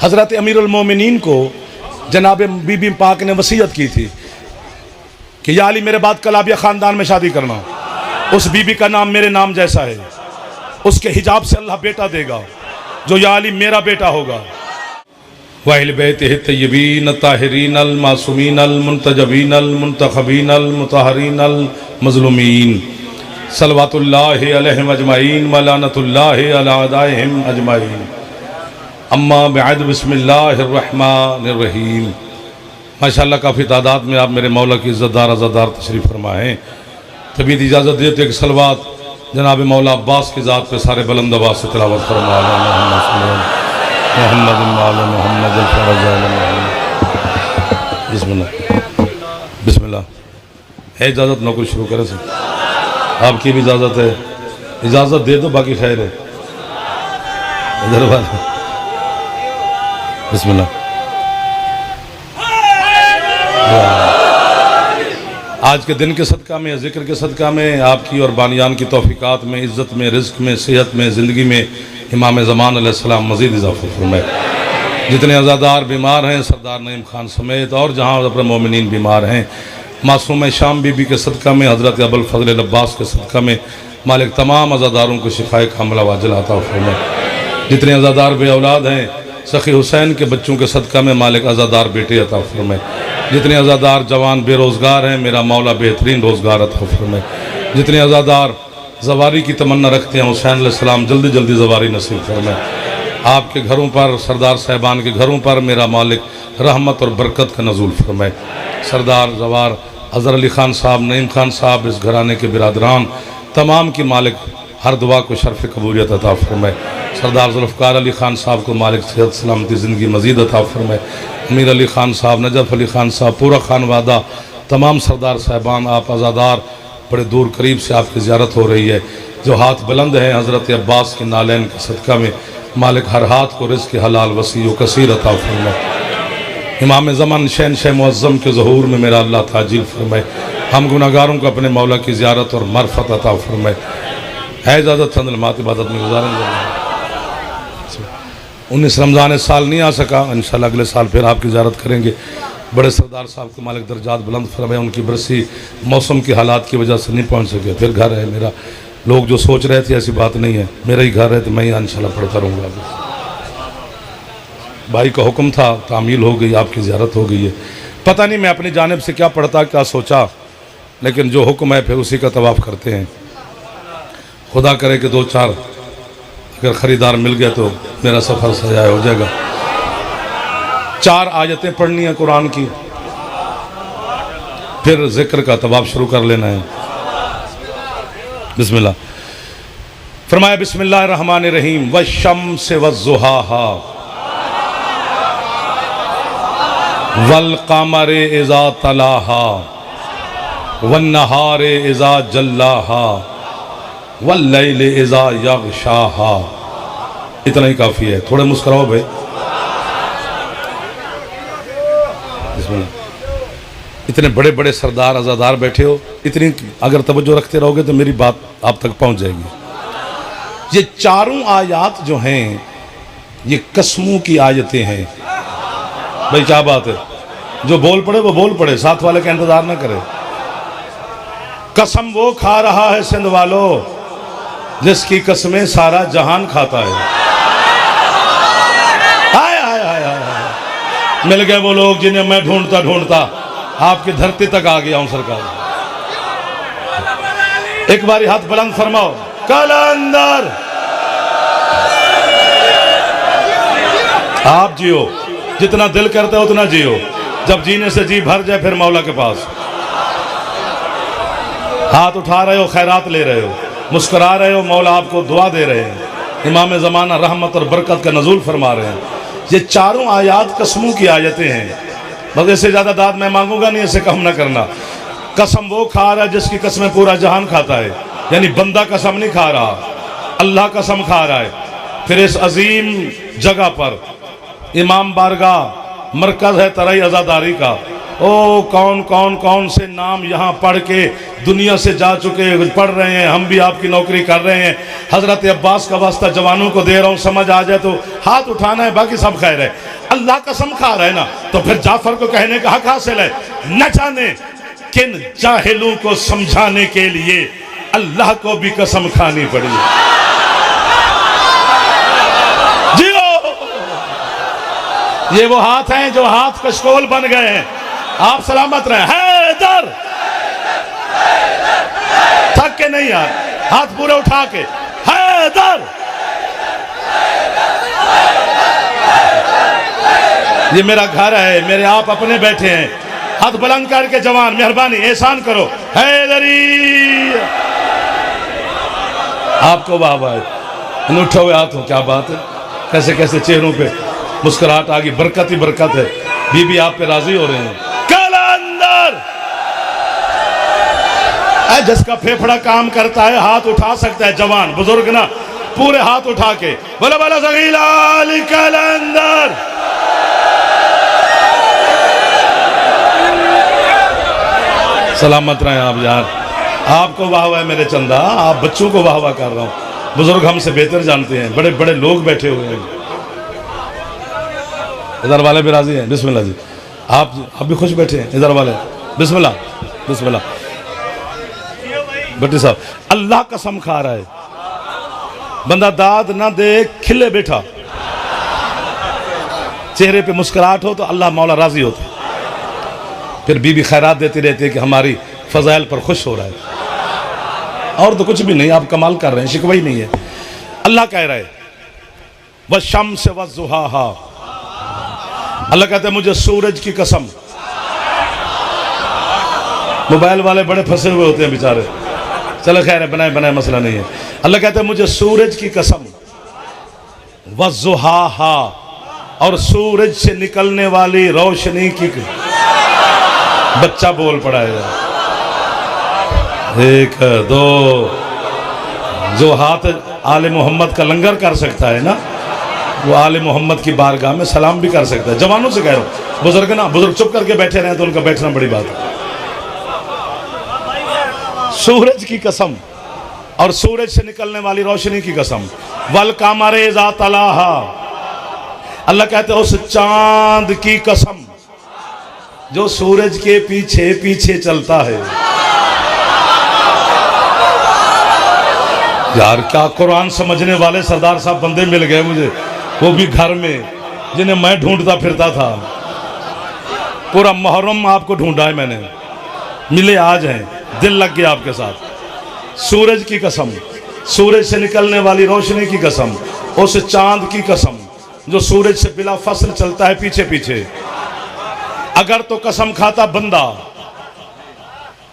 हज़रत अमीरुल मोमिनीन को जनाब बीबी पाक ने वसीयत की थी कि या अली मेरे बाद कलाबिया ख़ानदान में शादी करना। उस बीबी का नाम मेरे नाम जैसा है, उसके हिजाब से अल्लाह बेटा देगा जो या अली मेरा बेटा होगा। वाहिल बैतिहि तय्यबीन ताहिरीन अल मासूमीन अल मुंतजबीन अल मुंतखबीन अल मुतहरीन अल मज़लूमीन सल्लवातुल्लाहि अलैहिम अजमाइन व लानतुल्लाहि अला अदाइहिम अजमाइन। अम्मा बअद बिस्मिल्लाहिर रहमानिर रहीम। माशाअल्लाह काफ़ी तादाद में आप मेरे मौला की इज़्ज़तदार अज़ादार तशरीफ़ फरमा हैं। तभी इजाज़त देते कि सलवात जनाब मौला अब्बास की ज़ात पे सारे बुलंद आवाज़ से तिलावत फरमा। बिस्मिल्लाह बिस्मिल्लाह है इजाज़त नौकरी शुरू करें सर, आपकी भी इजाज़त है, इजाज़त दे दो बाकी खैर है। इधर बात बिस्मिल्लाह। आज के दिन के सदका में, ज़िक्र के सदका में, आपकी और बानियान की तौफ़ीक़ात में, इज़्ज़त में, रिज़्क़ में, सेहत में, ज़िंदगी में इमाम ज़मान अलैहिस्सलाम मज़ीद इज़ाफ़ा फरमाए। जितने अज़ादार बीमार हैं सरदार नईम खान समेत और जहाँ अपने मोमिनीन बीमार हैं, मासूम शाम बीबी के सदका में, हज़रत अबुल फ़ज़ल अब्बास के सदका में मालिक तमाम अज़ादारों को शिफ़ाए कामिला वाजिल अता फरमाए। जितने अज़ादार बे औलाद हैं सखी हुसैन के बच्चों के सदका में मालिक अज़ादार बेटे अता फरमाए। जितने अज़ादार जवान बेरोज़गार हैं मेरा मौला बेहतरीन रोज़गार अता फरमाए। जितने अज़ादार ज़वारी की तमन्ना रखते हैं हुसैन अलैहिस्सलाम जल्दी जल्दी ज़वारी नसीब फरमाए। आपके घरों पर, सरदार साहिबान के घरों पर मेरा मालिक रहमत और बरकत का नज़ूल फरमाए। सरदार जवार अज़हर अली ख़ान साहब, नईम खान साहब, इस घराने के बिरादरान तमाम की मालिक हर दुआ को शर्फ़ कबूलियत अता फरमाए। सरदार ज़ुल्फ़िकार अली ख़ान साहब को मालिक सेहत सलामती ज़िंदगी मज़ीद अता फरमाए। अमीर अली ख़ान साहब, नजफ़ अली ख़ान साहब, पूरा खानवादा, तमाम सरदार साहिबान, आप अज़ादार बड़े दूर करीब से आपकी ज़ियारत हो रही है। जो हाथ बुलंद हैं हज़रत अब्बास के नालैन के सदका में मालिक हर हाथ को रिज़्क़ हलाल वसी व कसीर अता फरमाए। इमाम ज़मान शहनशाह मुअज़्ज़म के ज़हूर में मेरा अल्लाह ताजील फरमाए। हम गुनाहगारों को अपने मौला की ज़ियारत और मरफ़त अता फरमाए। है इजाज़त चंद लम्हात इबादत में गुजारेंगे। 19 रमज़ान साल नहीं आ सका, इंशाअल्लाह अगले साल फिर आपकी ज़ियारत करेंगे। बड़े सरदार साहब के मालिक दर्जात बुलंद फरमाए। उनकी बरसी मौसम के हालात की वजह से नहीं पहुँच सके। फिर घर है मेरा, लोग जो सोच रहे थे ऐसी बात नहीं है, मेरा ही घर है तो मैं ही इंशाअल्लाह पढ़ता रहूँगा। भाई का हुक्म था, तामील हो गई, आपकी ज़ियारत हो गई है। पता नहीं मैं अपनी जानिब से क्या पढ़ता क्या सोचा, लेकिन जो हुक्म है फिर उसी का तवाफ़ करते हैं। खुदा करे कि 2-4 अगर ख़रीदार मिल गया तो मेरा सफ़र सजाया हो जाएगा। 4 आयतें पढ़नी है कुरान की, फिर ज़िक्र का तवाफ़ शुरू कर लेना है। बिस्मिल्लाह। फरमाया बिस्मिल्लाहिर रहमानिर रहीम। वश्शम्सि वज़्ज़ुहाहा वल क़मरि इज़ा तलाहा वन्नहारि इज़ा जल्लाहा वल्लैलि इज़ा यग़शाहा। इतना ही काफ़ी है। थोड़े मुस्कुराओ भाई। इतने बड़े बड़े सरदार अज़ादार बैठे हो, इतनी अगर तवज्जो रखते रहोगे तो मेरी बात आप तक पहुंच जाएगी। ये चारों आयत जो हैं ये कसमों की आयतें हैं। भाई क्या बात है, जो बोल पड़े वो बोल पड़े, साथ वाले का इंतजार ना करे। कसम वो खा रहा है सिंध वालों जिसकी कसमें सारा जहान खाता है। हाय हाय हाय हाय। मिल गए वो लोग जिन्हें मैं ढूंढता ढूंढता आपकी धरती तक आ गया हूं सरकार। एक बारी हाथ बुलंद फरमाओ। कलंदर आप जियो, जितना दिल करता है उतना जियो। जब जीने से जी भर जाए फिर मौला के पास हाथ उठा रहे हो, खैरात ले रहे हो, मुस्कुरा रहे हो, मौला आपको दुआ दे रहे हैं। इमाम ज़माना रहमत और बरकत का नज़ूल फरमा रहे हैं। ये चारों आयात कसमों की आयतें हैं। बस इससे ज़्यादा दाद मैं मांगूंगा नहीं, इसे कम ना करना। कसम वो खा रहा है जिसकी कसमें पूरा जहान खाता है, यानी बंदा कसम नहीं खा रहा, अल्लाह कसम खा रहा है। फिर इस अजीम जगह पर इमाम बारगाह मरकज़ है तराई अज़ादारी का, ओ कौन कौन कौन से नाम यहाँ पढ़ के दुनिया से जा चुके, पढ़ रहे हैं, हम भी आपकी नौकरी कर रहे हैं। हजरत अब्बास का वास्ता जवानों को दे रहा हूँ, समझ आ जाए तो हाथ उठाना है, बाकी सब खैर है। अल्लाह कसम खा रहा है ना, तो फिर जाफर को कहने का हक हासिल है। न जाने किन जाहिलों को समझाने के लिए अल्लाह को भी कसम खानी पड़ी। जियो, ये वो हाथ हैं जो हाथ कशकोल बन गए हैं। आप सलामत रहे। हैदर, थक के नहीं यार, हाथ पूरे उठा के हैदर। ये मेरा घर है, मेरे आप अपने बैठे हैं, हाथ बुलंद करके जवान मेहरबानी एहसान करो, हैदरी। आपको वाह वाह, उठे हुए हाथ हो, क्या बात है, कैसे कैसे चेहरों पे मुस्कुराहट आ गई, बरकत ही बरकत है। बीबी आप पे राजी हो रहे हैं। कलंदर, जिसका फेफड़ा काम करता है हाथ उठा सकता है, जवान बुजुर्ग ना, पूरे हाथ उठा के बोला बोला सगीलाल कलंदर। सलामत रहे आप यार, आपको वाह वाह मेरे चंदा, आप बच्चों को वाह वाह कर रहा हूँ। बुजुर्ग हमसे बेहतर जानते हैं, बड़े बड़े लोग बैठे हुए हैं। इधर वाले भी राजी हैं, बिस्मिल्लाह जी। आप भी खुश बैठे हैं, इधर वाले बिस्मिल्लाह बिस्मिल्लाह। भट्टी साहब, अल्लाह कसम खा रहा है, बंदा दाद ना दे, खिले बैठा, चेहरे पे मुस्कुराहट हो तो अल्लाह मौला राजी होता। फिर बीबी खैरात देती रहती है कि हमारी फजाइल पर खुश हो रहा है, और तो कुछ भी नहीं, आप कमाल कर रहे हैं, शिकवा ही नहीं है। अल्लाह कह रहा है वह शम्स व ज़ुहाहा, अल्लाह कहते हैं मुझे सूरज की कसम। मोबाइल वाले बड़े फंसे हुए होते हैं बेचारे, चलो खैर है, बनाए बनाए मसला नहीं है। अल्लाह कहते हैं मुझे सूरज की कसम, व ज़ुहाहा, और सूरज से निकलने वाली रोशनी की। बच्चा बोल पड़ा है, एक दो, जो हाथ आले मोहम्मद का लंगर कर सकता है ना, वो आले मोहम्मद की बारगाह में सलाम भी कर सकता है। जवानों से कह रहा हूँ, बुजुर्ग ना, बुजुर्ग चुप करके बैठे रहे तो उनका बैठना बड़ी बात है। सूरज की कसम और सूरज से निकलने वाली रोशनी की कसम। वल कामरे इज़ा तलाहा, अल्लाह कहते हैं उस चांद की कसम जो सूरज के पीछे पीछे चलता है। यार क्या कुरान समझने वाले सरदार साहब बंदे मिल गए मुझे, वो भी घर में, जिन्हें मैं ढूंढता फिरता था। पूरा मुहर्रम आपको ढूंढा है मैंने, मिले आज हैं, दिल लग गया आपके साथ। सूरज की कसम, सूरज से निकलने वाली रोशनी की कसम, उस चांद की कसम जो सूरज से बिला फसल चलता है पीछे पीछे। अगर तो कसम खाता बंदा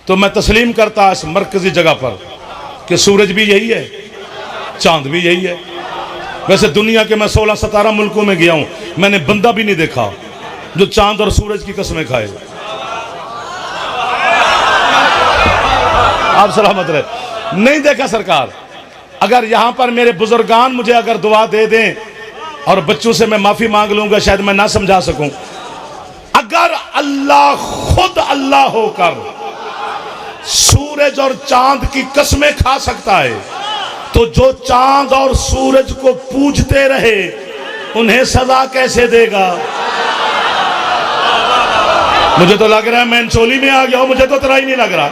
तो मैं तस्लीम करता इस मरकजी जगह पर कि सूरज भी यही है, चांद भी यही है। वैसे दुनिया के मैं 16-17 मुल्कों में गया हूं, मैंने बंदा भी नहीं देखा जो चांद और सूरज की कसमें खाए। आप सलामत रहे, नहीं देखा सरकार। अगर यहां पर मेरे बुजुर्गान मुझे अगर दुआ दे दें और बच्चों से मैं माफी मांग लूंगा, शायद मैं ना समझा सकूं। अगर अल्लाह खुद अल्लाह होकर सूरज और चांद की कसमें खा सकता है, तो जो चांद और सूरज को पूजते रहे उन्हें सजा कैसे देगा? मुझे तो लग रहा है मैं चोली में आ गया हूं, मुझे तो तरह ही नहीं लग रहा।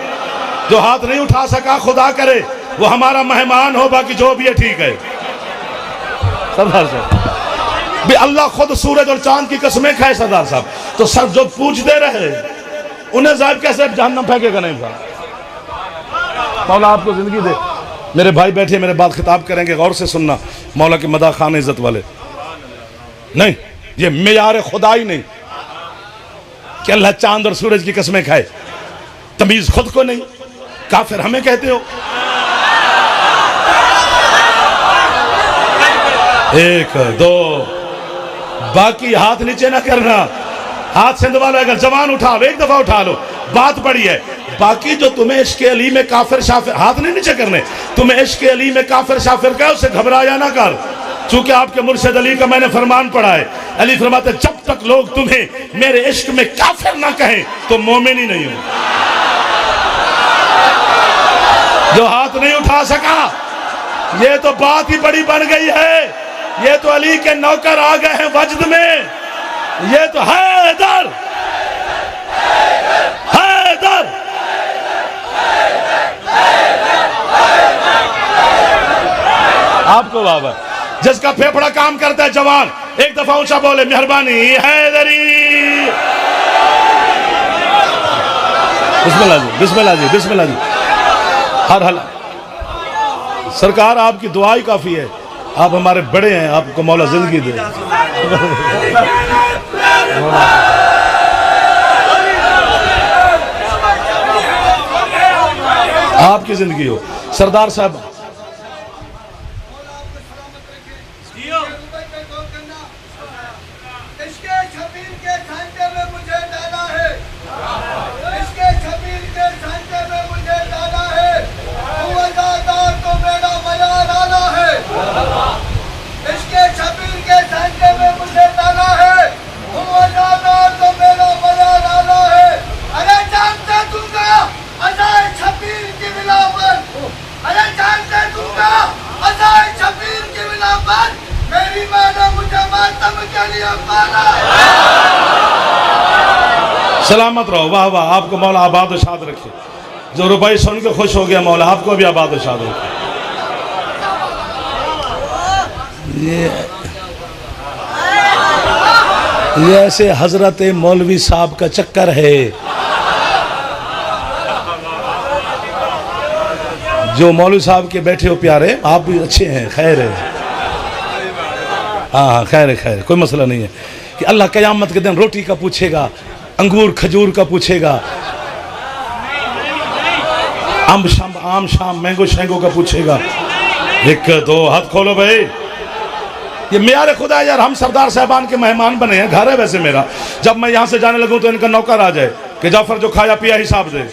जो हाथ नहीं उठा सका खुदा करे वो हमारा मेहमान हो, बाकी जो भी है ठीक है। सरदार साहब भी अल्लाह खुद सूरज और चांद की कसमें खाए सरदार साहब, तो सब जो पूजते रहे उन्हें जाहिर कैसे जहन्नम फेंकेगा? नहीं था। मौला आपको जिंदगी दे। मेरे भाई बैठे मेरे बात खिताब करेंगे, गौर से सुनना। मौला की मदा खान इज्जत वाले नहीं, ये मेयार खुदा ही नहीं कि अल्लाह चांद और सूरज की कसमें खाए। तमीज खुद को नहीं, काफिर हमें कहते हो। एक दो, बाकी हाथ नीचे ना करना, हाथ सिंधवा लो। अगर जवान उठा लो, एक दफा उठा लो, बात बड़ी है। बाकी जो तुम्हें इश्क अली में काफिर शाफिर, हाथ नहीं नीचे करने। तुम्हें इश्क अली में काफिर शाफिर का, उससे घबराया ना कर। चूंकि आपके मुर्शिद अली का मैंने फरमान पढ़ा है, अली फरमाते जब तक लोग तुम्हें मेरे इश्क में काफिर ना कहें तो मोमिन ही नहीं हो। जो हाथ नहीं उठा सका, ये तो बात ही बड़ी बन गई है। ये तो अली के नौकर आ गए हैं वजद में। ये तो हैदर हैदर आपको बाबा जिसका फेफड़ा काम करता है जवान, एक दफा ऊंचा बोले मेहरबानी हैदरी। बिस्मिल्लाह जी, बिस्मिल्लाह जी, बिस्मिल्लाह जी। हर हल सरकार आपकी दुआ ही काफी है। आप हमारे बड़े हैं, आपको मौला जिंदगी दे। आपकी जिंदगी हो सरदार साहब। सलामत रहो, वाह वाह। आपको मौला आबाद शाद रखे। जो रुपये सुन के खुश हो गया, मौला आपको भी आबाद शाद रखे। ये ऐसे हजरत मौलवी साहब का चक्कर है। जो मौलवी साहब के बैठे हो प्यारे, आप भी अच्छे हैं, खैर है। हाँ खैर है, खैर है, कोई मसला नहीं है कि अल्लाह क़यामत के दिन रोटी का पूछेगा, अंगूर खजूर का पूछेगा, आम शाम मैंगो शैंगो का पूछेगा। एक दो हाथ खोलो भाई। ये मेरे खुदा यार, हम सरदार साहबान के मेहमान बने हैं, घर है वैसे मेरा। जब मैं यहाँ से जाने लगूँ तो इनका नौकर आ जाए कि जाफर जो खाया पिया हिसाब दे।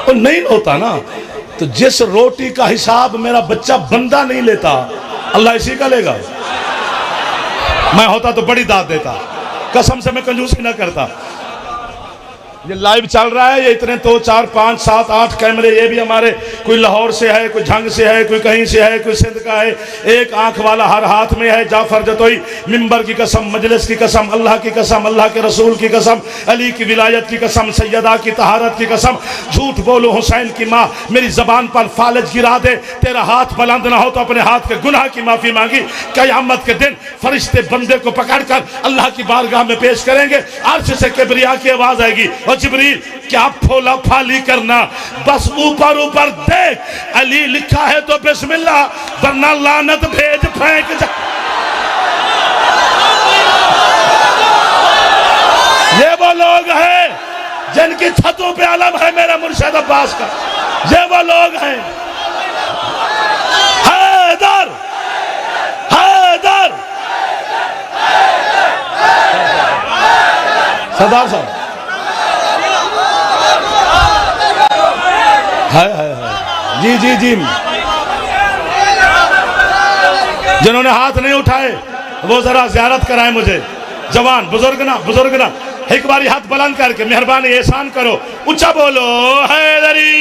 तो नहीं होता ना। तो जिस रोटी का हिसाब मेरा बच्चा बंदा नहीं लेता, अल्लाह इसी का लेगा। मैं होता तो बड़ी दाद देता, कसम से मैं कंजूसी ना करता। ये लाइव चल रहा है, ये इतने 2 4 5 7 8 कैमरे, ये भी हमारे, कोई लाहौर से है, कोई झंग से है, कोई कहीं से है, कोई सिंध का है। एक आंख वाला हर हाथ में है। जाफर जतोई मिंबर की कसम, मजलिस की कसम, अल्लाह की कसम, अल्लाह के रसूल की कसम, अली की विलायत की कसम, सैयदा की तहारत की कसम, झूठ बोलो हुसैन की माँ, मेरी जबान पर फालज गिरा दे। तेरा हाथ बुलंद ना हो तो अपने हाथ के गुनाह की माफी मांगी। क़यामत के दिन फरिश्ते बंदे को पकड़कर अल्लाह की बारगाह में पेश करेंगे। अर्श से किबरिया की आवाज आएगी, जिब्रील क्या फोला फाली करना, बस ऊपर ऊपर देख, अली लिखा है तो बिस्मिल्लाह, वरना लानत भेज फेंक जा। ये वो लोग हैं जिनकी छतों पे आलम है मेरा मुर्शिद अब्बास का। ये वो लोग हैं। हैदर हैदर सरदार साहब, जी जी जी। जिन्होंने हाथ नहीं उठाए वो जरा ज़ियारत कराए मुझे। जवान बुजुर्ग ना एक बारी हाथ बुलंद करके मेहरबानी एहसान करो, ऊंचा बोलो हैदरी।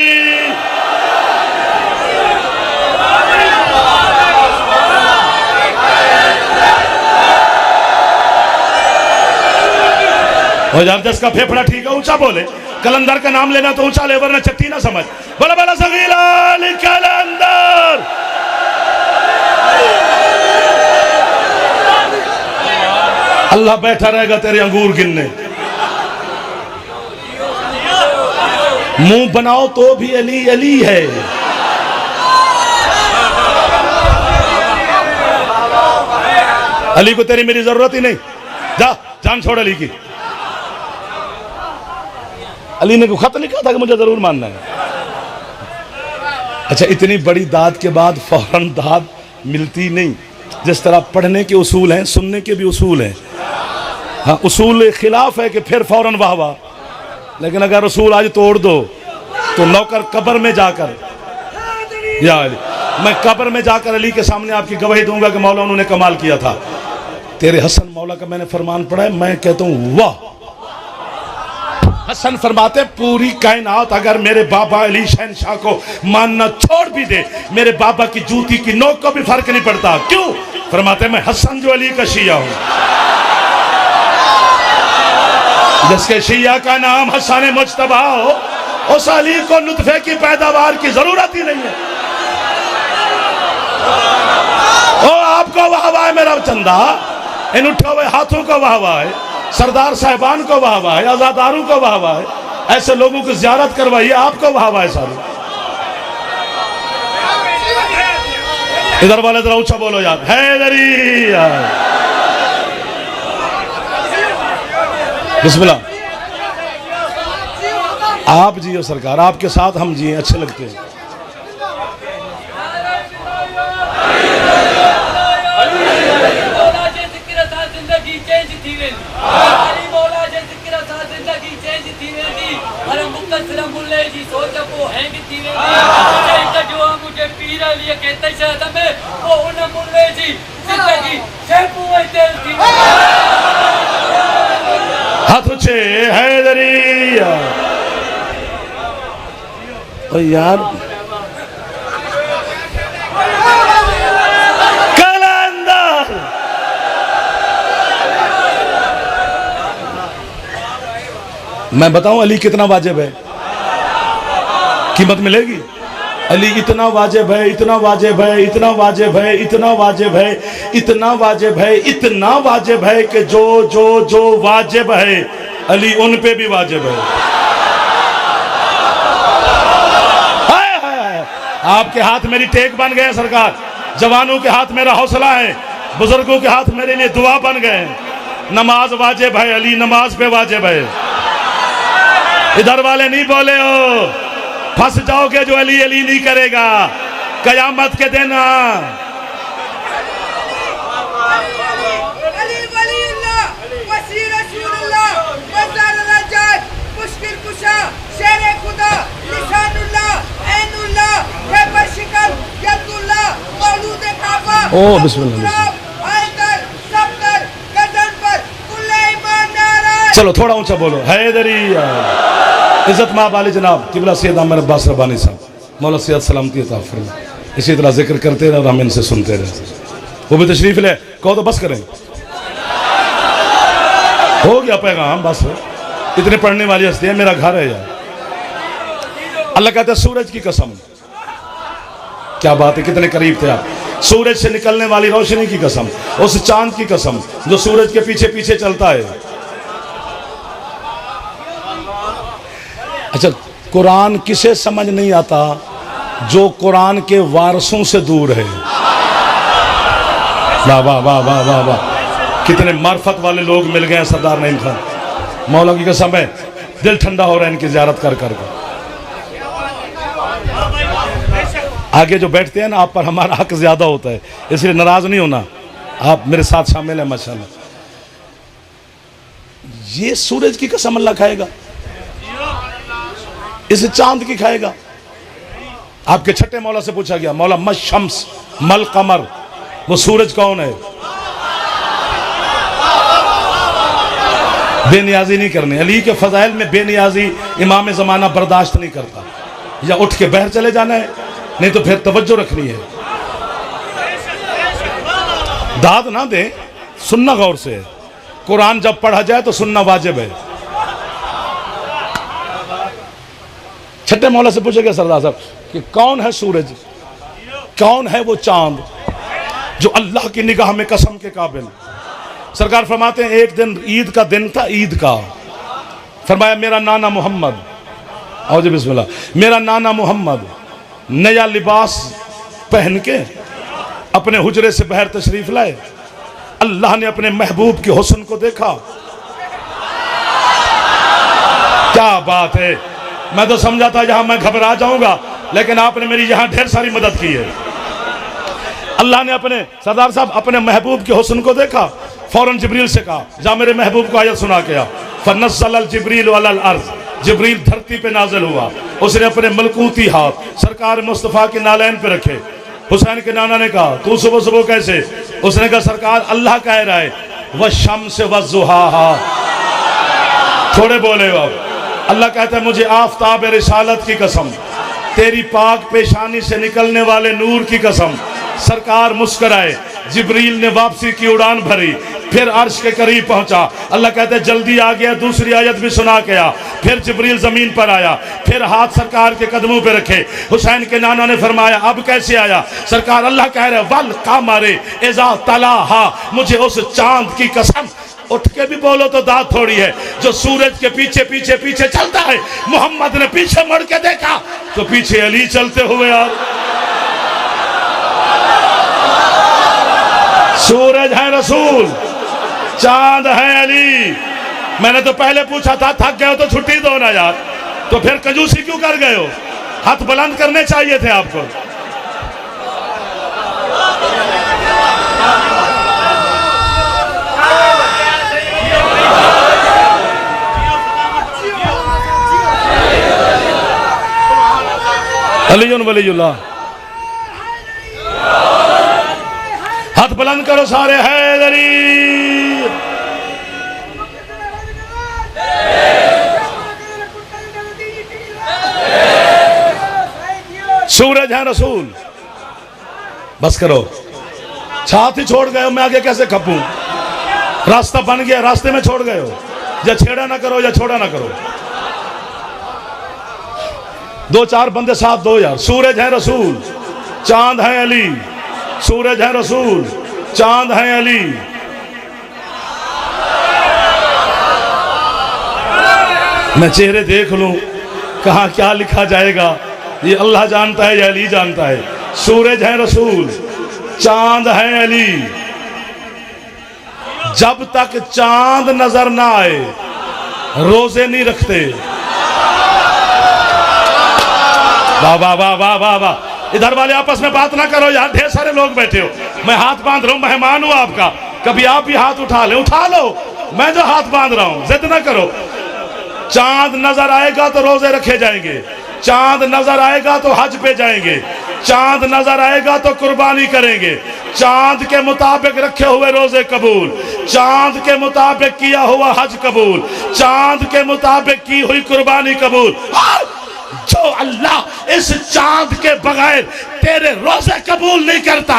हो जाए जिसका फेफड़ा ठीक है ऊंचा बोले। कलंदर का नाम लेना तो ऊंचा ले, वरना चट्टी ना समझ। बोला बोला सगीलाल कलंदर। अल्लाह बैठा रहेगा तेरे अंगूर गिनने। मुंह बनाओ तो भी अली अली है। अली को तेरी मेरी जरूरत ही नहीं, जा जान छोड़ अली की। अली ने खत लिखा था कि मुझे जरूर मानना है। अच्छा, इतनी बड़ी दाद के बाद फौरन दाद मिलती नहीं। जिस तरह पढ़ने के उसूल हैं, सुनने के भी उसूल हैं। हाँ, उसूल खिलाफ है कि फिर फौरन वाह वाह, लेकिन अगर उसूल आज तोड़ दो तो नौकर कब्र में जाकर या अली मैं कब्र में जाकर अली के सामने आपकी गवाही दूंगा कि मौला उन्होंने कमाल किया था। तेरे हसन मौला का मैंने फरमान पढ़ा है, मैं कहता हूं वाह। हसन फरमाते पूरी कायनात अगर मेरे बाबा अली शहनशाह को मानना छोड़ भी दे, मेरे बाबा की जूती की नोक को भी फर्क नहीं पड़ता। क्यों? फरमाते मैं हसन जो अली का शिया हूं, जिसके शिया का नाम हसन मुज्तबा हो, उस अली को लुत्फे की पैदावार की जरूरत ही नहीं है। ओ आपको वाहवा है मेरा चंदा, इन उठे हुए हाथों को वाहवा है, सरदार साहिबान को वाहवा है, आजादारों को वाहवा है, ऐसे लोगों की ज़ियारत करवाइए, आपको वाहवा है सारे। इधर वाले जरा ऊंचा बोलो यार, हैदरी यार। बिस्मिल्लाह। आप जियो सरकार, आपके साथ हम जिए, अच्छे लगते हैं। हाथ ऊंचे, हैदरी यार। कलंदर मैं बताऊं अली कितना वाजिब है, कीमत मिलेगी। अली इतना वाजिब है, इतना वाजिब है, इतना वाजिब है, इतना वाजिब है, इतना वाजिब है, इतना वाजिब है कि जो जो जो वाजिब है अली उन पे भी वाजिब है। हाय हाय, आपके हाथ मेरी टेक बन गए सरकार, जवानों के हाथ मेरा हौसला है, बुजुर्गों के हाथ मेरे लिए दुआ बन गए। नमाज वाजिब है, अली नमाज पे वाजिब है। इधर वाले नहीं बोले हो, फंस जाओगे जो अली अली नहीं करेगा कयामत के दिन। ओ बिस्मिल्लाह। चलो थोड़ा ऊंचा बोलो, हैदरी। इज्जत माब आली जनाब किबला सैयद आमिर अब्बास रब्बानी साहब, मौला सैयद सलामती अता फरमाए। इसी तरह जिक्र करते रहे और हम इनसे सुनते रहे। वो भी तशरीफ ले, कहो तो बस करें, हो गया पैगाम बस। इतने पढ़ने वाली हस्ती है, मेरा घर है यार। अल्लाह कहता है सूरज की कसम, क्या बात है, कितने करीब थे आप। सूरज से निकलने वाली रोशनी की कसम, उस चांद की कसम जो सूरज के पीछे पीछे चलता है। अच्छा, कुरान किसे समझ नहीं आता? जो कुरान के वारसों से दूर है। वाह वाह वाह वाह वाह वाह, कितने मार्फत वाले लोग मिल गए हैं सरदार नईम खान। मौला की कसम है, दिल ठंडा हो रहा है इनकी ज़ियारत कर कर। आगे जो बैठते हैं ना, आप पर हमारा हक ज़्यादा होता है, इसलिए नाराज़ नहीं होना, आप मेरे साथ शामिल हैं माशाल्लाह। ये सूरज की कसम अल्लाह खाएगा, इस चांद की खाएगा। आपके छठे मौला से पूछा गया, मौला मल शम्स मल कमर, वो सूरज कौन है? बेनियाजी नहीं करनी। अली के फजाइल में बेनियाजी इमाम ज़माना बर्दाश्त नहीं करता। या उठ के बाहर चले जाना है, नहीं तो फिर तवज्जो रखनी है। दाद ना दे, सुनना गौर से। कुरान जब पढ़ा जाए तो सुनना वाजिब है। छठे मौला से पूछेगा सरदार साहब कि कौन है सूरज, कौन है वो चांद जो अल्लाह की निगाह में कसम के काबिल। सरकार फरमाते हैं एक दिन ईद का दिन था, ईद का, फरमाया मेरा नाना मोहम्मद, आओ जी बिस्मिल्लाह, मेरा नाना मोहम्मद नया लिबास पहन के अपने हुजरे से बाहर तशरीफ लाए। अल्लाह ने अपने महबूब के हुस्न को देखा। क्या बात है, मैं तो समझा था यहां मैं घबरा जाऊंगा, लेकिन आपने मेरी यहां ढेर सारी मदद की है। अल्लाह ने अपने सरदार साहब अपने महबूब के हुस्न को देखा, फौरन जिब्रील से कहा जा मेरे महबूब को आयत सुना के आ। फनज़्ज़ल जिब्रील अलल अर्ज़, जिब्रील धरती पे नाजिल हुआ। उसने अपने मलकूती हाथ सरकार मुस्तफ़ा के नालैन पे रखे हुसैन के नाना ने कहा तू सुबह सुबह कैसे? उसने कहा सरकार अल्लाह कह रहा है व शम्स व ज़ुहाहा। थोड़े बोले हो आप। अल्लाह कहता है मुझे आफताब रिसालत की कसम, तेरी पाक पेशानी से निकलने वाले नूर की कसम। सरकार मुस्कुराए। जिब्रील ने वापसी की उड़ान भरी, फिर अर्श के करीब पहुंचा। अल्लाह कहते जल्दी आ गया, दूसरी आयत भी सुना के आ। फिर जिब्रील जमीन पर आया, फिर हाथ सरकार के कदमों पे रखे। हुसैन के नाना ने फरमाया अब कैसे आया? सरकार अल्लाह कह रहे वल कामरे इज़ा तलाहा, मुझे उस चांद की कसम। उठ के भी बोलो तो दांत थोड़ी है। जो सूरज के पीछे पीछे पीछे चलता है, मोहम्मद ने पीछे मुड़ के देखा तो पीछे अली चलते हुए यार। सूरज है रसूल, चांद है अली। मैंने तो पहले पूछा था थक गए हो तो छुट्टी दो ना यार, तो फिर कंजूसी क्यों कर गए हो? हाथ बुलंद करने चाहिए थे आपको। अलीयुन वलीयुल्लाह। हाथ बुलंद करो सारे, हैदरी। सूरज है रसूल। बस करो, छाती छोड़ गए हो, मैं आगे कैसे खपूं? रास्ता बन गया, रास्ते में छोड़ गए हो। या छेड़ा ना करो या छोड़ा ना करो। दो चार बंदे साथ दो यार। सूरज है रसूल, चांद है अली। सूरज है रसूल, चांद है अली। मैं चेहरे देख लूं कहां क्या लिखा जाएगा, ये अल्लाह जानता है या अली जानता है। सूरज है रसूल, चांद है अली। जब तक चांद नजर ना आए रोजे नहीं रखते। वाह वाह वाह वाह वाह वाह। इधर वाले आपस में बात ना करो यार, ढेर सारे लोग बैठे हो। मैं हाथ बांध रहा हूं, मेहमान हूं आपका। कभी आप भी हाथ उठा ले, उठा लो। मैं जो हाथ बांध रहा हूं जिद ना करो। चांद नजर आएगा तो रोजे रखे जाएंगे, चांद नजर आएगा तो हज पे जाएंगे, चांद नजर आएगा तो कुर्बानी करेंगे। चांद के मुताबिक रखे हुए रोजे कबूल, चांद के मुताबिक किया हुआ हज कबूल, चांद के मुताबिक की हुई कुर्बानी कबूल। जो अल्लाह इस चांद के बगैर तेरे रोजे कबूल नहीं करता,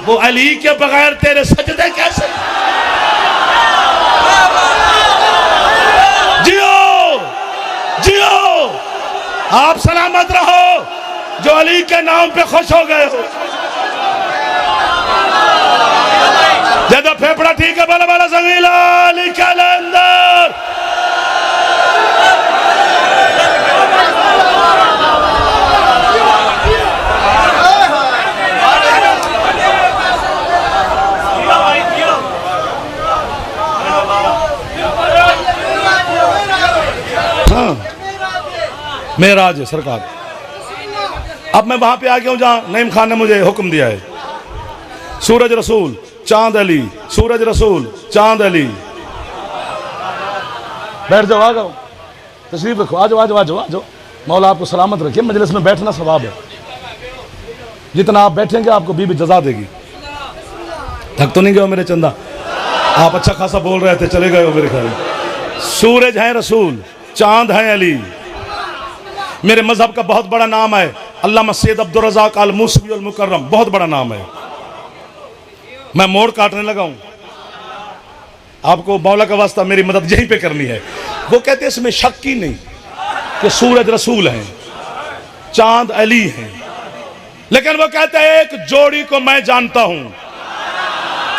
वो अली के बगैर तेरे सजदे कैसे? जियो जियो, आप सलामत रहो जो अली के नाम पे खुश हो गए हो। जब फेफड़ा ठीक है, बड़ा बड़ा संगीला अली के अंदर। मेराज है सरकार। अब मैं वहां पे आ गया हूं जहां नईम खान ने मुझे हुक्म दिया है। सूरज रसूल, चांद अली। सूरज रसूल, चांद अली। बैठ जाओ, आ जाओ, तशरीफ रखो। आ जाओ आ जाओ आ जाओ आ जाओ। मौला आपको सलामत रखिए। मजलिस में बैठना सवाब है। जितना आप बैठेंगे आपको बीबी जजा देगी। थक तो नहीं गए मेरे चंदा? आप अच्छा खासा बोल रहे थे, चले गए हो मेरे ख्याल में। सूरज है रसूल, चांद है अली। मेरे मजहब का बहुत बड़ा नाम है अल्लामा सैयद अब्दुल रज़ाक अल मूसवी अल मुकर्रम, बहुत बड़ा नाम है। मैं मोड़ काटने लगा हूं, आपको मौला का वास्ता मेरी मदद यहीं पे करनी है। वो कहते हैं इसमें शक ही नहीं कि सूरज रसूल हैं, चांद अली हैं, लेकिन वो कहते हैं एक जोड़ी को मैं जानता हूं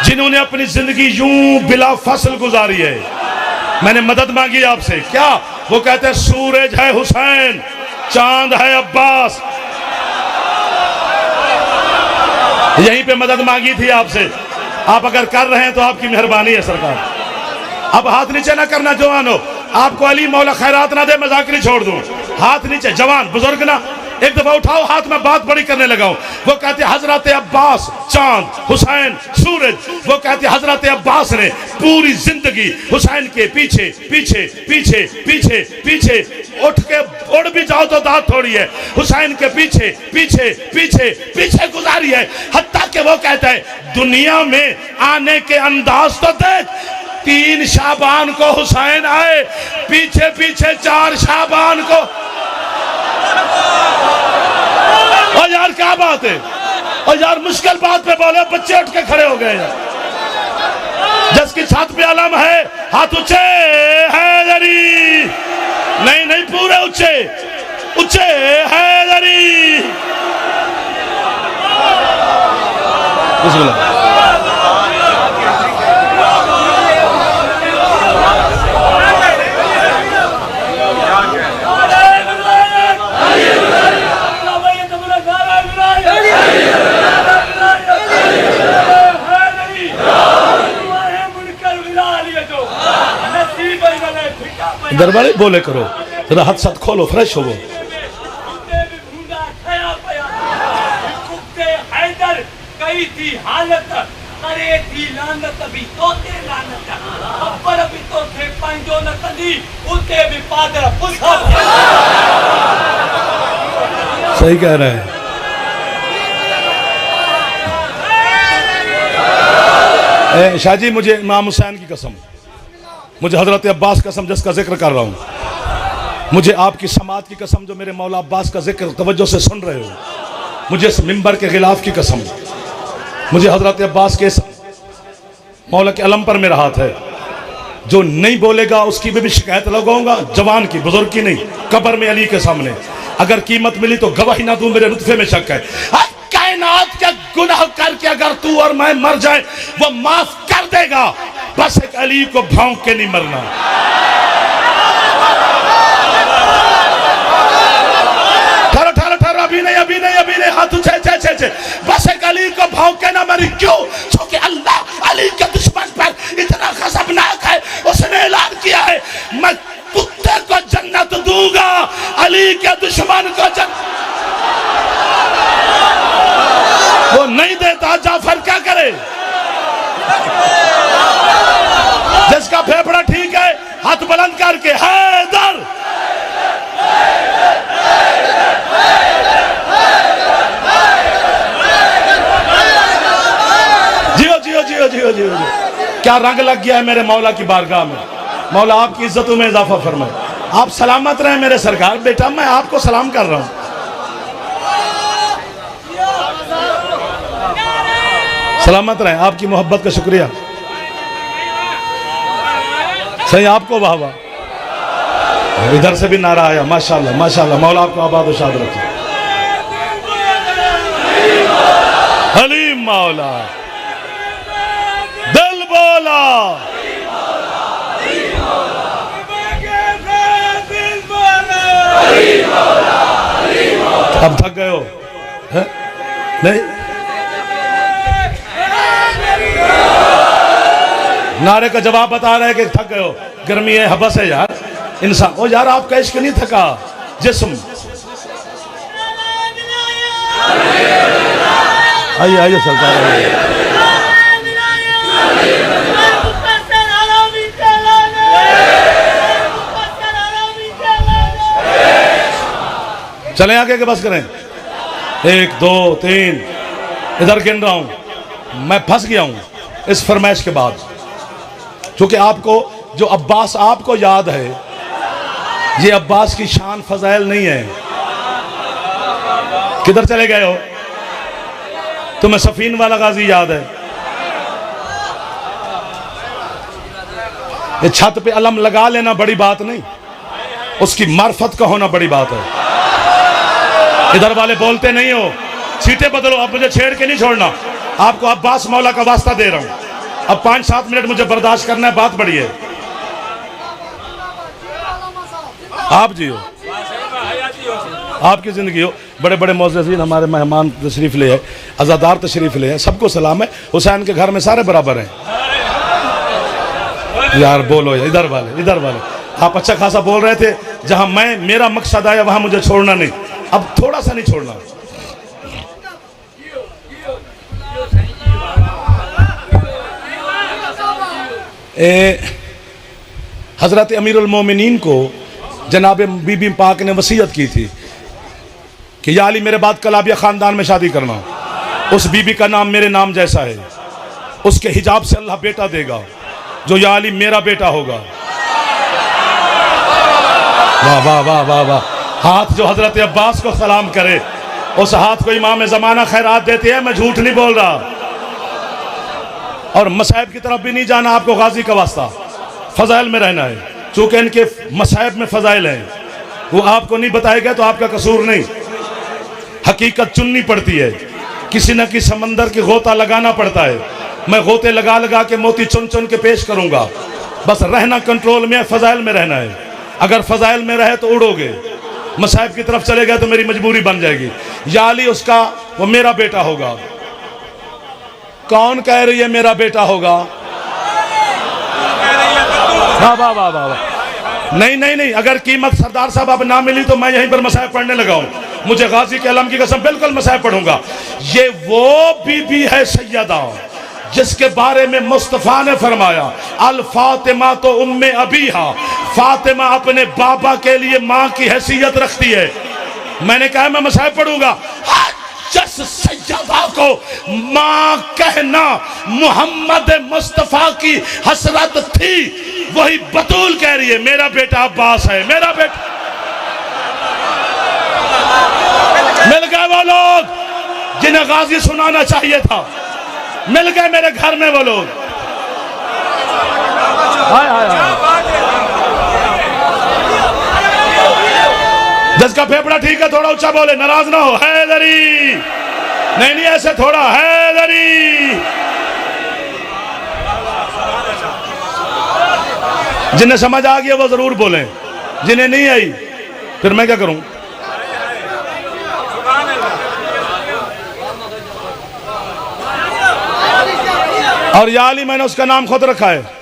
जिन्होंने अपनी जिंदगी यूं बिला फसल गुजारी है। मैंने मदद मांगी आपसे। क्या? वो कहते हैं सूरज है हुसैन, चांद है अब्बास। यहीं पे मदद मांगी थी आपसे। आप अगर कर रहे हैं तो आपकी मेहरबानी है सरकार। अब हाथ नीचे ना करना जवान हो। आपको अली मौला खैरात ना दे, मैं जाकरी छोड़ दूं। हाथ नीचे, जवान बुजुर्ग ना, एक दफा उठाओ हाथ में बात बड़ी करने लगा हूं। वो कहते हजरत अब्बास चांद, हुसैन सूरज। वो कहते हजरत अब्बास ने पूरी जिंदगी हुसैन के पीछे पीछे पीछे पीछे पीछे उठ के उड़ भी जाओ तो दांत थोड़ी है, हुसैन के पीछे पीछे पीछे पीछे गुजारी है। हत्ता कि वो कहता है दुनिया में आने के अंदाज तो देख, 3 शाबान को हुसैन आए, पीछे पीछे 4 शाबान को। और यार क्या बात है, और यार मुश्किल बात पे बोले, बच्चे उठ के खड़े हो गए यार। जिसकी छत पे अलम है हाथ ऊंचे है दरी, नहीं नहीं पूरे ऊंचे ऊंचे है दरी। दरबारे बोले करो, जरा हाथ साथ खोलो, फ्रेश हो। कई थी हालत करे थी लानत भी तोते लानत अपर भी तोते पंजो न कदी उते भी पादर पुछा। सही कह रहे हैं। शाहजी मुझे इमाम हुसैन की कसम, मुझे हजरत अब्बास कसम जिसका जिक्र कर रहा हूँ, मुझे आपकी समाज की कसम जो मेरे मौला अब्बास का जिक्र तवज्जो से सुन रहे हो, मुझे इस मिंबर के खिलाफ की कसम, मुझे हजरत अब्बास के मौला के अलम पर मेरा हाथ है। जो नहीं बोलेगा उसकी भी शिकायत लगाऊंगा, जवान की, बुजुर्ग की नहीं, कब्र में अली के सामने। अगर कीमत मिली तो गवाही ना दूं, मेरे नुत्फे में शक है। कायनात के गुनाह करके अगर तू और मैं मर जाए वो माफ कर देगा, बस एक अली को भौंक के नहीं मरना। ठहरो ठहरो ठहरो, अभी नहीं अभी नहीं अभी नहीं, हाथ उठे छे छे छे, बस एक अली को भौंक के ना मरी। क्यों? क्योंकि अल्लाह अली के दुश्मन पर इतना खसबनाक है, उसने ऐलान किया है मैं कुत्ते को जन्नत दूंगा, अली के दुश्मन को जन्नत। वो नहीं देता, जाफर क्या करे? जिसका फेफड़ा ठीक है हाथ बुलंद करके हैदर। जियो जियो जियो जियो जियो जियो। क्या रंग लग गया है मेरे मौला की बारगाह में। मौला आपकी इज्जतों में इजाफा फरमाए। आप सलामत रहे मेरे सरकार। बेटा मैं आपको सलाम कर रहा हूं। सलामत रहे, आपकी मोहब्बत का शुक्रिया। सही आपको वाह वाह। इधर से भी नारा आया, माशाल्लाह माशाल्लाह। मौला आपको आबाद शाद रखे। हलीम मौला दिल बोला। अब थक गए हो है? नहीं, नारे का जवाब बता रहे कि थक गए हो। गर्मी है, हबस है यार इंसान। ओ यार आपका इश्क नहीं थका, जिस्म। आइए आइए सरकार आइए। चले आगे के बस करें। 1 2 3 इधर गिन रहा हूं। मैं फंस गया हूं इस फरमाइश के बाद, क्योंकि आपको जो अब्बास आपको याद है, ये अब्बास की शान फजाइल नहीं है। किधर चले गए हो? तुम्हें सफीन वाला गाजी याद है? ये छत पे अलम लगा लेना बड़ी बात नहीं, उसकी मार्फत का होना बड़ी बात है। इधर वाले बोलते नहीं हो, सीटें बदलो। अब मुझे छेड़ के नहीं छोड़ना। आपको अब्बास मौला का वास्ता दे रहा हूं। अब 5-7 मिनट मुझे बर्दाश्त करना है, बात बड़ी है। आप जियो, आपकी जिंदगी हो। बड़े बड़े मौज़ज़ीन हमारे मेहमान तशरीफ ले है, अज़ादार तशरीफ ले है, सबको सलाम है। हुसैन के घर में सारे बराबर हैं यार। बोलो इधर वाले, इधर वाले। आप अच्छा खासा बोल रहे थे। जहां मैं, मेरा मकसद आया वहां मुझे छोड़ना नहीं। अब थोड़ा सा नहीं छोड़ना। हजरत अमीरुल मोमिनीन को जनाब बीबी पाक ने वसीयत की थी कि या अली मेरे बाद कलाबिया ख़ानदान में शादी करना, उस बीबी का नाम मेरे नाम जैसा है, उसके हिजाब से अल्लाह बेटा देगा जो या अली मेरा बेटा होगा। वाह वाह वाह वाह वाह। हाथ जो हजरत अब्बास को सलाम करे उस हाथ को इमाम ज़माना खैरात देती है, मैं झूठ नहीं बोल रहा। और मसाइब की तरफ भी नहीं जाना, आपको गाजी का वास्ता फ़ज़ाइल में रहना है, चूँकि इनके मसाइब में फ़ज़ाइल हैं, वो आपको नहीं बताएगा तो आपका कसूर नहीं। हकीकत चुननी पड़ती है, किसी न किसी समंदर की गोता लगाना पड़ता है। मैं गोते लगा लगा के मोती चुन चुन के पेश करूँगा, बस रहना कंट्रोल में, फ़ज़ाइल में रहना है। अगर फ़ज़ाइल में रहे तो उड़ोगे, मसाइब की तरफ चले गए तो मेरी मजबूरी बन जाएगी। या अली उसका वो मेरा बेटा होगा। कौन कह रही है मेरा बेटा होगा? वाह वाह वाह वाह। नहीं नहीं नहीं, अगर कीमत सरदार साहब अब ना मिली तो मैं यहीं पर मसाइब पढ़ने लगा हूँ। मुझे गाजी के अलम की कसम बिल्कुल मसाइब पढ़ूंगा। ये वो बीबी है सैयदा जिसके बारे में मुस्तफ़ा ने फरमाया अल फातिमा तो उम्मे अबीहा, फातिमा अपने बाबा के लिए माँ की हैसियत रखती है। मैंने कहा मैं मसाइब पढ़ूंगा। जिस सैयदा को माँ कहना मोहम्मद मुस्तफ़ा की हसरत थी, वही बतूल कह रही है मेरा बेटा अब्बास है, मेरा बेटा। मिल गए वो लोग जिन्हें गाजी सुनाना चाहिए था, मिल गए मेरे घर में वो लोग। हाय हाय हाय। जिसका फेफड़ा ठीक है थोड़ा ऊंचा बोले, नाराज ना हो। हैदरी नहीं नहीं, ऐसे थोड़ा हैदरी। जिन्हें समझ आ गया वो जरूर बोलें, जिन्हें नहीं आई फिर मैं क्या करूं। और या अली मैंने उसका नाम खुद रखा है।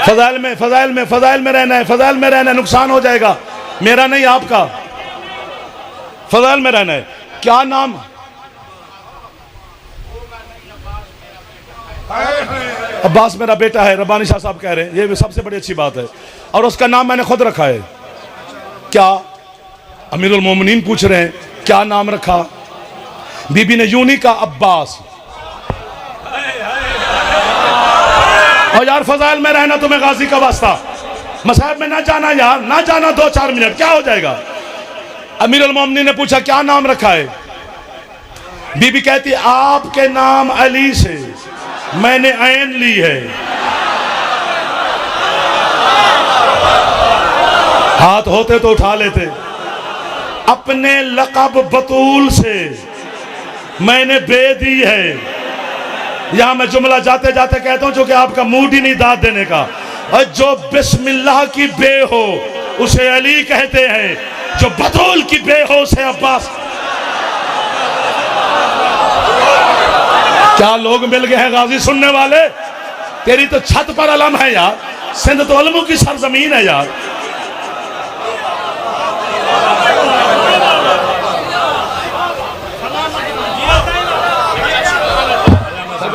फजाइल में फजाइल में फजाइल में रहना है, फजाइल में रहना है, नुकसान हो जाएगा मेरा नहीं आपका। फजाइल में रहना है। क्या नाम? अब्बास मेरा बेटा है, रब्बानी शाह साहब कह रहे हैं, ये भी सबसे बड़ी अच्छी बात है। और उसका नाम मैंने खुद रखा है। क्या अमीरुल मोमिनीन पूछ रहे हैं क्या नाम रखा? बीबी ने यूं नहीं कहा अब्बास। और यार फजाइल में रहना तुम्हें गाजी का वास्ता, मसाहब में ना जाना यार, ना जाना 2-4 मिनट क्या हो जाएगा। अमीरुल मोमिनीन ने पूछा क्या नाम रखा है? बीबी कहती आपके नाम अली से मैंने ऐन ली है। हाथ होते तो उठा लेते। अपने लक़ब बतूल से मैंने बे दी है। यहां मैं जुमला जाते जाते कहता हूं जो कि आपका मूड ही नहीं दाद देने का। और जो बिस्मिल्लाह की बे हो उसे अली कहते हैं, जो बतूल की बे हो उसे अब्बास। क्या लोग मिल गए हैं गाजी सुनने वाले? तेरी तो छत पर अलम है यार, सिंध तो अलमों की सरजमीन है यार।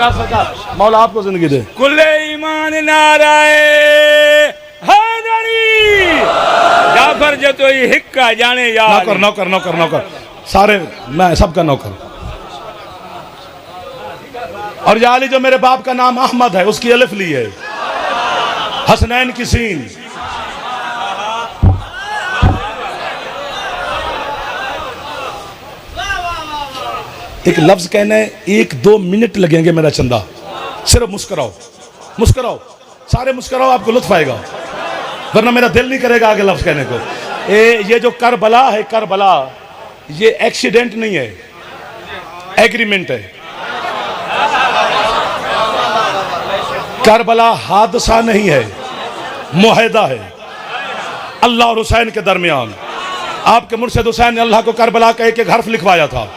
सरकार मौला आपको जिंदगी दे। कुल्ले ईमान नाराए हैदरी जाफर जो तो ये हिक्का जाने यार। नौकर नौकर नौकर नौकर सारे मैं सबका नौकर। और या अली जो मेरे बाप का नाम अहमद है उसकी अलिफ ली है, हसनैन की सीन। एक लफ्ज कहने 1-2 मिनट लगेंगे मेरा चंदा। सिर्फ मुस्कुराओ मुस्कुराओ, सारे मुस्कुराओ, आपको लुत्फ आएगा, वरना मेरा दिल नहीं करेगा आगे लफ्ज कहने को। ये जो करबला है, करबला ये एक्सीडेंट नहीं है, एग्रीमेंट है। करबला हादसा नहीं है, मुआहदा है अल्लाह और हुसैन के दरमियान। आपके मुर्शिद हुसैन ने अल्लाह को करबला का एक एक हर्फ लिखवाया था,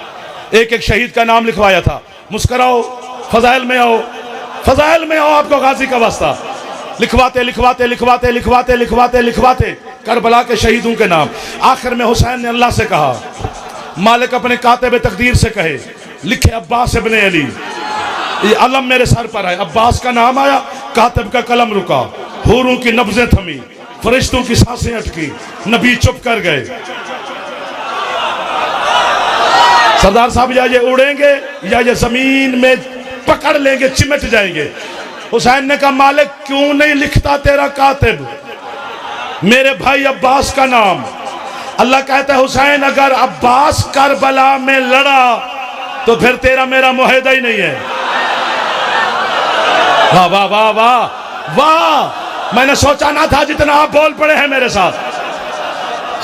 एक एक शहीद का नाम लिखवाया था। मुस्कुराओ, फजाइल में आओ, फजाइल में आओ, आपको गाजी का वास्ता। लिखवाते लिखवाते लिखवाते लिखवाते लिखवाते लिखवाते करबला के शहीदों के नाम। आखिर में हुसैन ने अल्लाह से कहा, मालिक अपने कातिब तकदीर से कहे लिखे अब्बास इब्ने अली, ये अलम मेरे सर पर है। अब्बास का नाम आया, कातिब का कलम रुका, हूरों की नब्जें थमी, फरिश्तों की सांसें अटकी, नबी चुप कर गए। सरदार साहब या ये उड़ेंगे या ये जमीन में पकड़ लेंगे, चिमट जाएंगे। हुसैन ने कहा, मालिक क्यों नहीं लिखता तेरा कातिब मेरे भाई अब्बास का नाम। अल्लाह कहता है, हुसैन अगर अब्बास करबला में लड़ा तो फिर तेरा मेरा मुआहिदा ही नहीं है। वाह वाह वाह वाह वाह, मैंने सोचा ना था जितना आप बोल पड़े हैं मेरे साथ।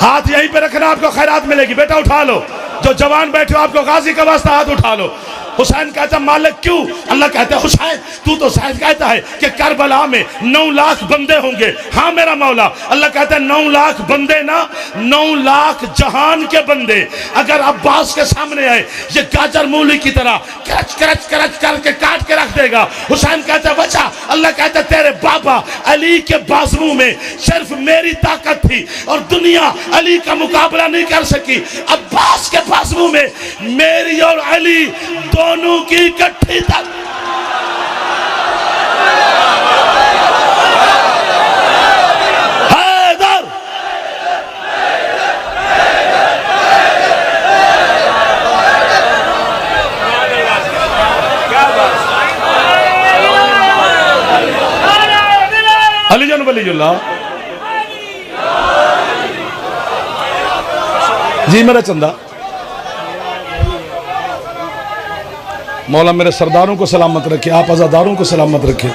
हाथ यहीं पे रखना, आपको खैरात मिलेगी। बेटा उठा लो, जो जवान बैठे हो आपको गाजी का वास्ता हाथ उठा लो। हुसैन कहता, मालिक क्यों? अल्लाह कहता है, हुसैन तू तो शायद कहता है कि करबला में 9 लाख बंदे होंगे। हाँ मेरा मौला। अल्लाह कहता है 9 लाख बंदे ना, 9 लाख जहान के बंदे अगर अब्बास के सामने आए, ये गाजर मूली की तरह करच करच करच करके काट के रख देगा। हुसैन कहता है बचा। अल्लाह कहता है तेरे बाबा अली के बाजुओं में सिर्फ मेरी ताकत थी और दुनिया अली का मुकाबला नहीं कर सकी। अब्बास के बाजुओं में मेरी और अली दोनों की इकट्ठी ताकत। हैदर अलीजन वलीउल्लाह जी, मेरा चंदा। मौला मेरे सरदारों को सलामत रखे, आप आज़ादारों को सलामत रखे।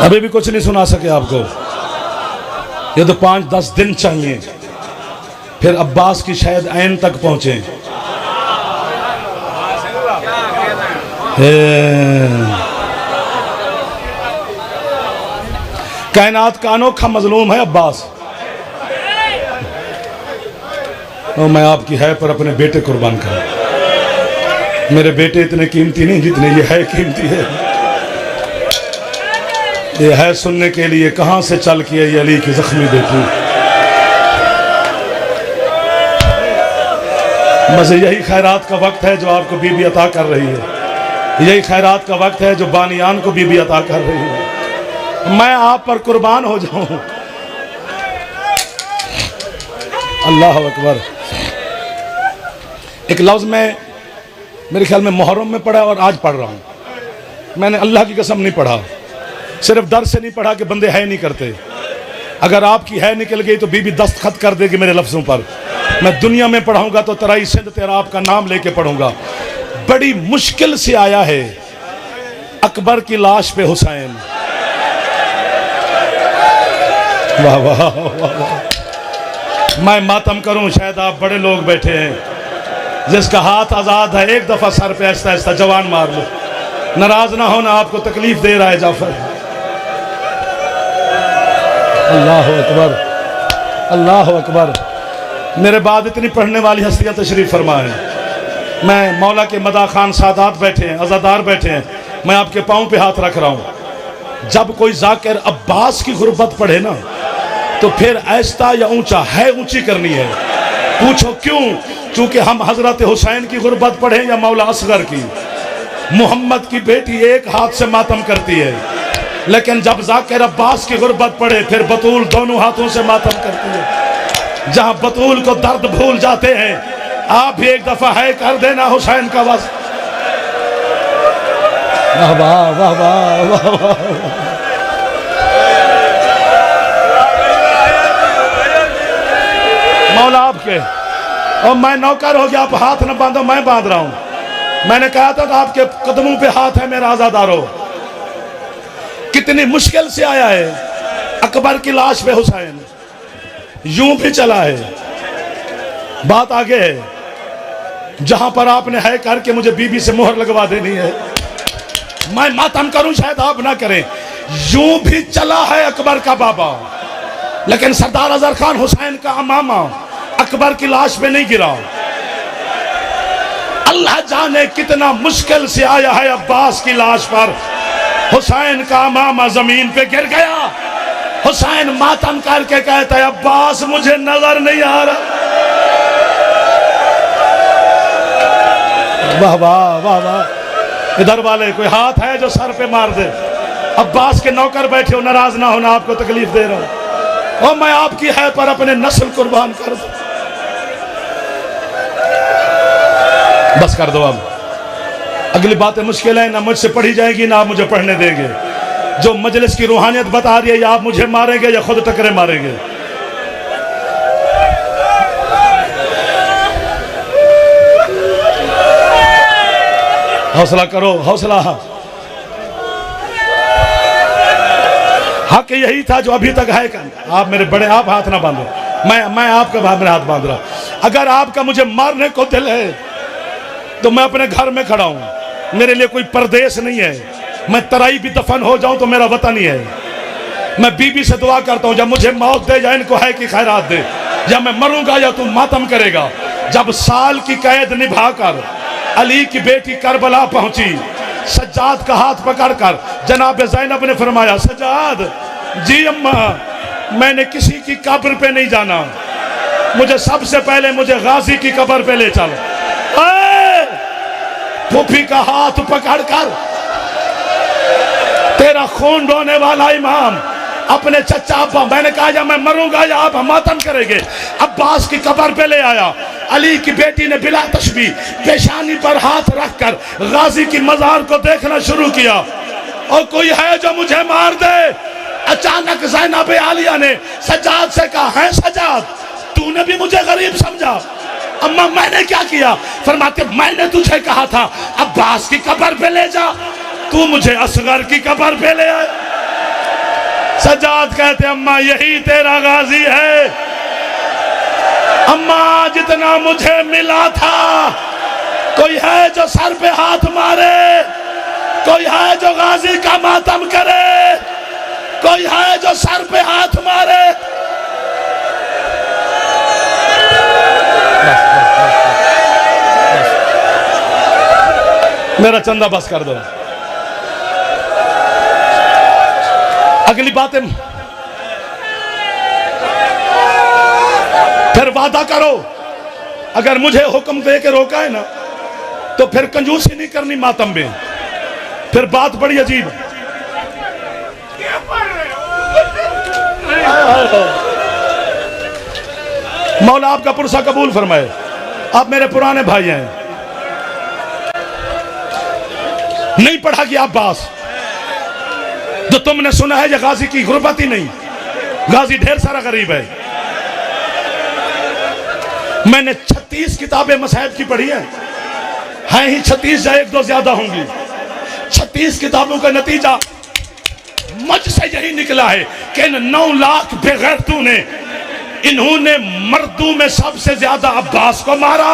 अभी भी कुछ नहीं सुना सके आपको, ये तो 5-10 दिन चाहिए, फिर अब्बास की शायद ऐन तक पहुंचे। कायनात का अनोखा मजलूम है अब्बास। और मैं आपकी है पर अपने बेटे कुर्बान करूं। मेरे बेटे इतने कीमती नहीं जितने ये है कीमती है। ये है सुनने के लिए कहां से चल के ये अली की जख्मी बेटी। बस यही खैरात का वक्त है जो आपको बीबी अता कर रही है। यही खैरात का वक्त है जो बानियान को बीबी अता कर रही है। मैं आप पर कुर्बान हो जाऊं। अल्लाह अकबर। एक लफ्ज में मेरे ख्याल में मुहर्रम में पढ़ा और आज पढ़ रहा हूं। मैंने अल्लाह की कसम नहीं पढ़ा, सिर्फ दर से नहीं पढ़ा कि बंदे है नहीं करते। अगर आपकी है निकल गई तो बीबी दस्तखत कर देगी मेरे लफ्जों पर। मैं दुनिया में पढ़ाऊंगा तो तराई सिंध तेरा आपका नाम लेके पढ़ूंगा। बड़ी मुश्किल से आया है अकबर की लाश पे हुसैन। वाह वाह वाह वाह। मैं मातम करूं, शायद आप बड़े लोग बैठे हैं, जिसका हाथ आजाद है एक दफा सर पे ऐसा ऐसा जवान मार लो। नाराज ना होना, आपको तकलीफ दे रहा है जाफर। अल्लाह अकबर, अल्लाह अकबर। मेरे बाद इतनी पढ़ने वाली हस्तियां तशरीफ फरमा है। मैं मौला के मदा खान सादात बैठे हैं, अज़ादार बैठे हैं, मैं आपके पाँव पे हाथ रख रहा हूँ। जब कोई जाकिर अब्बास की गुर्बत पढ़े ना तो फिर ऐसा या ऊंचा है, ऊंची करनी है। पूछो क्यों? चूंकि हम हजरत हुसैन की गुर्बत पढ़े या मौला असगर की। मोहम्मद की बेटी एक हाथ से मातम करती है, लेकिन जब जाकिर अब्बास की गुर्बत पड़े फिर बतूल दोनों हाथों से मातम करती है। जहां बतूल को दर्द भूल जाते हैं, आप भी एक दफा है कर देना हुसैन का बस। वाह वाह वाह वाह वाह वाह। मौला आपके, और मैं नौकर हो गया, आप हाथ न बांधो, मैं बांध रहा हूं। मैंने कहा था आपके कदमों पे हाथ है मेरा आज़ादारो। कितनी मुश्किल से आया है अकबर की लाश पे हुसैन। यूं भी चला है, बात आगे है। जहां पर आपने है करके मुझे बीबी से मोहर लगवा देनी है, मैं मातम करूं शायद आप ना करें। यूं भी चला है अकबर का बाबा, लेकिन सरदार अजहर खान हुसैन का अमामा अकबर की लाश पे नहीं गिरा। अल्लाह जाने कितना मुश्किल से आया है अब्बास की लाश पर, हुसैन का अमामा जमीन पे गिर गया। हुसैन मातम करके कहता है अब्बास मुझे नजर नहीं आ रहा। वाह वाह वाह वाह। इधर वाले कोई हाथ है जो सर पे मार दे। अब्बास के नौकर बैठे हो, नाराज ना होना, आपको तकलीफ दे रहा हूं और मैं आपकी है पर अपने नस्ल कुर्बान कर दो। बस कर दो। अब अगली बातें मुश्किल है, ना मुझसे पढ़ी जाएगी ना आप मुझे पढ़ने देंगे। जो मजलिस की रूहानियत बता रही है, या आप मुझे मारेंगे या खुद टकरे मारेंगे। हौसला करो, हौसला। हक यही था जो अभी तक है। आप मेरे बड़े, आप हाथ ना बांधो, मैं आपका मेरे हाथ बांध रहा। अगर आपका मुझे मारने को दिल है तो मैं अपने घर में खड़ा हूं, मेरे लिए कोई परदेश नहीं है। मैं तराई भी दफन हो जाऊं तो मेरा वतन ही है। मैं बीबी से दुआ करता हूं जब मुझे मौत दे या इनको है कि खैरात दे, या मैं मरूंगा या तू मातम करेगा। जब साल की कैद निभाकर अली की बेटी करबला पहुंची, सज्जाद का हाथ पकड़कर जनाब ज़ैनब ने फरमाया सज्जाद जी अम्मा, मैंने किसी की कब्र पे नहीं जाना, मुझे सबसे पहले मुझे गाजी की कब्र पे ले चल। फूफी का हाथ पकड़कर तेरा खून रोने वाला इमाम अपने चचा अब्बा, मैंने कहा या मैं मरूंगा या आप मातम करेंगे, अब्बास की कब्र पे ले आया। अली की बेटी ने बिला तशबी पेशानी पर हाथ रखकर गाजी की मजार को देखना शुरू किया। और कोई है जो मुझे मार दे। अचानक ज़ैनब आलिया ने सज्जाद से कहा है सज्जाद, तूने भी मुझे गरीब समझा? अम्मा मैंने क्या किया? फरमाते मैंने तुझे कहा था अब्बास की कब्र पे ले जा, तू मुझे असगर की कब्र पे ले आए। सज्जाद कहते अम्मा यही तेरा गाजी है। अम्मा जितना मुझे मिला था, कोई है जो सर पे हाथ मारे, कोई है जो गाजी का मातम करे, कोई है जो सर पे हाथ मारे। मेरा चंदा बस कर दो। अगली बातें फिर वादा करो, अगर मुझे हुक्म दे के रोका है ना तो फिर कंजूसी नहीं करनी मातम में। फिर बात बड़ी अजीब है। मौला आपका पुरसा कबूल फरमाए। आप मेरे पुराने भाई हैं, नहीं पढ़ा कि अब्बास जो तुमने सुना है, ये गाजी की गुर्बत ही नहीं, गाजी ढेर सारा गरीब है। मैंने 36 किताबें मसाहिब की पढ़ी हैं ही 36 या एक दो ज्यादा होंगी। 36 किताबों का नतीजा मुझसे यही निकला है कि इन 9 लाख बेगैरतों ने, इन्होंने मर्दों में सबसे ज्यादा अब्बास को मारा,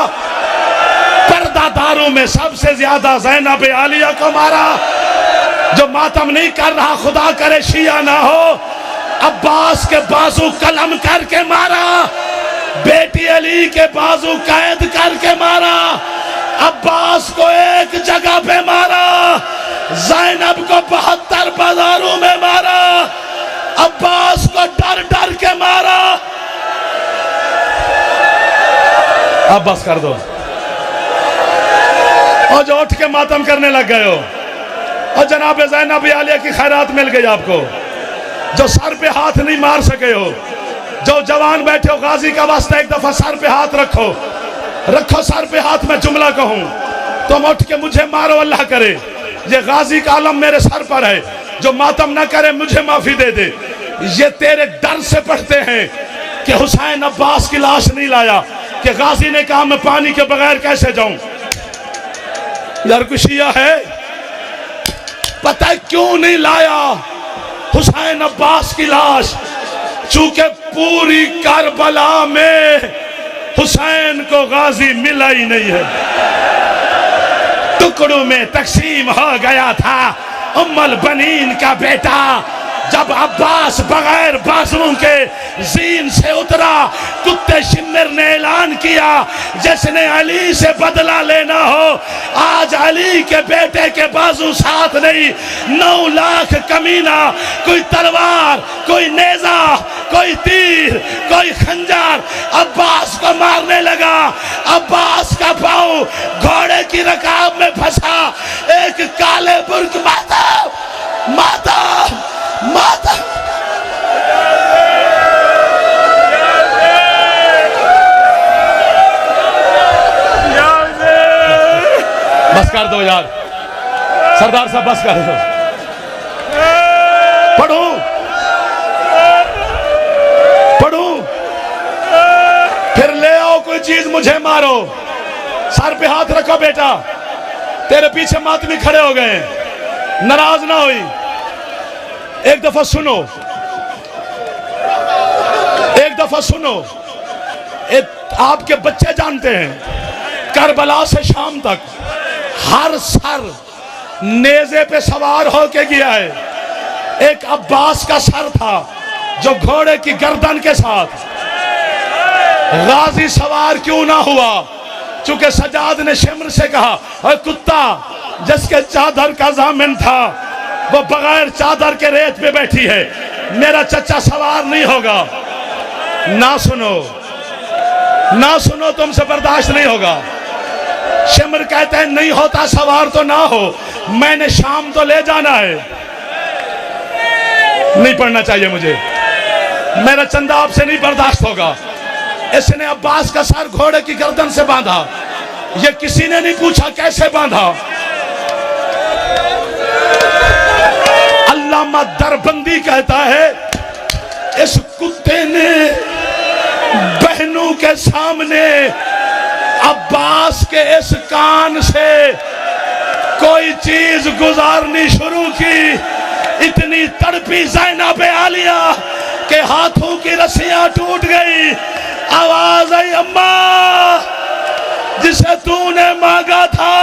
पर्दादारों में सबसे ज्यादा ज़ैनब आलिया को मारा। जो मातम नहीं कर रहा खुदा करे शिया ना हो, अब्बास के बाजू कलम करके मारा, बेटी अली के बाजू कैद करके मारा, अब्बास को एक जगह पे मारा, ज़ैनब को 72 बाजारों में मारा, अब्बास को डर डर के मारा। अब बस कर दो। और जो उठ के मातम करने लग गए हो, और जनाब ज़ैनब आलिया की खैरात मिल गई आपको, जो सर पे हाथ नहीं मार सके हो, जो जवान बैठे हो गाजी का वास्ता एक दफा सर पे हाथ रखो, रखो सर पे हाथ। में जुमला कहूं तुम उठ के मुझे मारो, अल्लाह करे ये गाजी का आलम मेरे सर पर है, जो मातम ना करे मुझे माफी दे दे। ये तेरे डर से पढ़ते हैं कि हुसैन अब्बास की लाश नहीं लाया, कि गाजी ने कहा मैं पानी के बगैर कैसे जाऊं। यार कुछ शिया है, पता है क्यों नहीं लाया हुसैन अब्बास की लाश? चूंकि पूरी करबला में हुसैन को गाजी मिला ही नहीं है। टुकड़ों में तकसीम हो गया था उम्मुल बनीन का बेटा। जब अब्बास बगैर बाजुओं के जीन से उतरा, कुत्ते शिमर ने ऐलान किया जिसने अली से बदला लेना हो, आज अली के बेटे के बाजू साथ नहीं, 9 लाख कमीना, कोई तलवार, कोई नेजा, कोई तीर, कोई खंजर अब्बास को मारने लगा। अब्बास का पांव घोड़े की रकाब में फंसा। एक काले बुर्क माता माता माता बस कर दो यार, सरदार साहब बस कर दो। पढ़ू पढ़ू फिर ले आओ कोई चीज मुझे मारो। सर पे हाथ रखो बेटा, तेरे पीछे मातमी खड़े हो गए, नाराज ना हुई। एक दफा सुनो, एक दफा सुनो। आपके बच्चे जानते हैं करबला से शाम तक हर सर नेज़े पे सवार होके गया है। एक अब्बास का सर था जो घोड़े की गर्दन के साथ गाजी सवार क्यों ना हुआ, चूंकि सजाद ने शिमर से कहा, ओए कुत्ता, जिसके चादर का जामिन था वो बगैर चादर के रेत पे बैठी है, मेरा चचा सवार नहीं होगा। ना सुनो, ना सुनो, तुमसे बर्दाश्त नहीं होगा। शिमर कहते हैं नहीं होता सवार तो ना हो, मैंने शाम तो ले जाना है। नहीं पढ़ना चाहिए मुझे, मेरा चंदा आपसे नहीं बर्दाश्त होगा। इसने अब्बास का सर घोड़े की गर्दन से बांधा। ये किसी ने नहीं पूछा कैसे बांधा। अल्लामा दरबंदी कहता है इस कुत्ते ने बहनों के सामने अब्बास के इस कान से कोई चीज गुजारनी शुरू की। इतनी तड़पी ज़ैनब आलिया के हाथों की रस्सियां टूट गई। आवाज आई, अम्मा जिसे तूने मांगा था